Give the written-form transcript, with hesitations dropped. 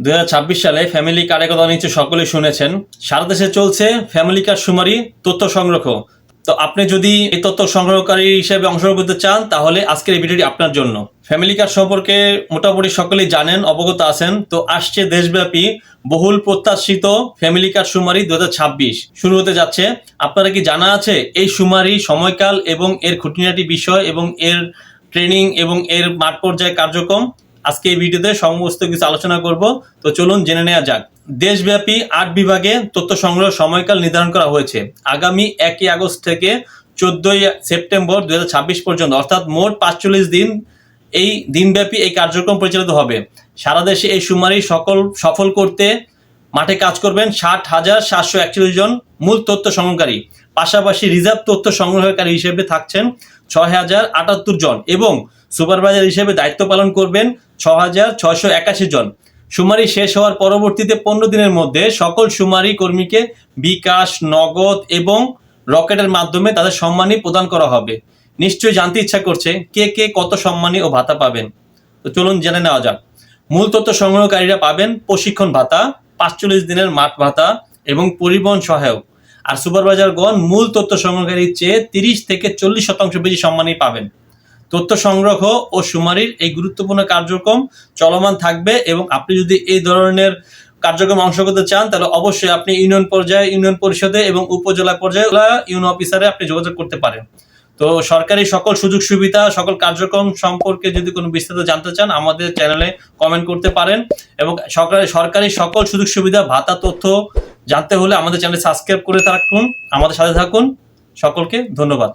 2026 সালে ফ্যামিলি কার্ডের কথা নিশ্চয়ই সকলেই শুনেছেন। সারা দেশে চলছে ফ্যামিলি কার্ড শুমারি তথ্য সংগ্রহ। তো আপনি যদি এই তথ্য সংগ্রহকারী হিসেবে অংশগ্রহণ করতে চান তাহলে আজকের এই ভিডিওটি আপনার জন্য। ফ্যামিলি কার্ড সম্পর্কে মোটামুটি সকলেই জানেন, অবগত আছেন। তো আসছে দেশব্যাপী বহুল প্রত্যাশিত ফ্যামিলি কার্ড শুমারি 2026 শুরু হতে যাচ্ছে। আপনারা কি জানা আছে এই শুমারি সময়কাল এবং এর খুঁটিনাটি বিষয় এবং এর ট্রেনিং এবং এর মাঠ পর্যায়ে কার্যক্রম? আজকে এই ভিডিওতে সমস্ত কিছু আলোচনা করব। তো চলুন জেনে নেওয়া যাক। দেশব্যাপী 8 বিভাগে তথ্য সংগ্রহ সময়কাল নির্ধারণ করা হয়েছে আগামী 1 আগস্ট থেকে 14 সেপ্টেম্বর 2026 পর্যন্ত, অর্থাৎ মোট 45 দিন এই দিনব্যাপী এই কার্যক্রম পরিচালিত হবে। সারা দেশে এই শুমারি সফল করতে মাঠে কাজ করবেন 60,741 জন মূল তথ্য সংগ্রহকারী। পাশাপাশি রিজার্ভ তথ্য সংগ্রহকারী হিসেবে থাকছেন 6,078 জন এবং সুপারভাইজার হিসেবে দায়িত্ব পালন করবেন 6,681 জন। শুমারি শেষ হওয়ার পরবর্তীতে 15 দিনের মধ্যে সকল শুমারি কর্মীকে বিকাশ, নগদ এবং রকেটের মাধ্যমে তাদের সম্মানী প্রদান করা হবে। নিশ্চয়ই জানতে ইচ্ছা করছে কে কে কত সম্মানী ও ভাতা পাবেন। তো চলুন জেনে নেওয়া যাক। মূল তথ্য সংগ্রহকারীরা পাবেন প্রশিক্ষণ ভাতা, 45 দিনের মাঠ ভাতা এবং পরিবহন সহায়ক। আর সুপারভাইজারগণ মূল তথ্য সংগ্রহকারীর চেয়ে 30 থেকে 40% বেশি সম্মানী পাবেন। তথ্য সংগ্রহ ও শুমারির এই গুরুত্বপূর্ণ কার্যক্রম চলমান থাকবে এবং আপনি যদি এই ধরনের কার্যক্রমে অংশ করতে চান তাহলে অবশ্যই আপনি ইউনিয়ন পর্যায়ে, ইউনিয়ন পরিষদে এবং উপজেলা পর্যায়ে ইউনো অফিসারে আপনি যোগাযোগ করতে পারেন। তো সরকারি সকল সুযোগ সুবিধা, সকল কার্যক্রম সম্পর্কে যদি কোনো বিস্তারিত জানতে চান আমাদের চ্যানেলে কমেন্ট করতে পারেন এবং সরকারি সকল সুযোগ সুবিধা, ভাতা তথ্য জানতে হলে আমাদের চ্যানেল সাবস্ক্রাইব করে থাকুন, আমাদের সাথে থাকুন। সকলকে ধন্যবাদ।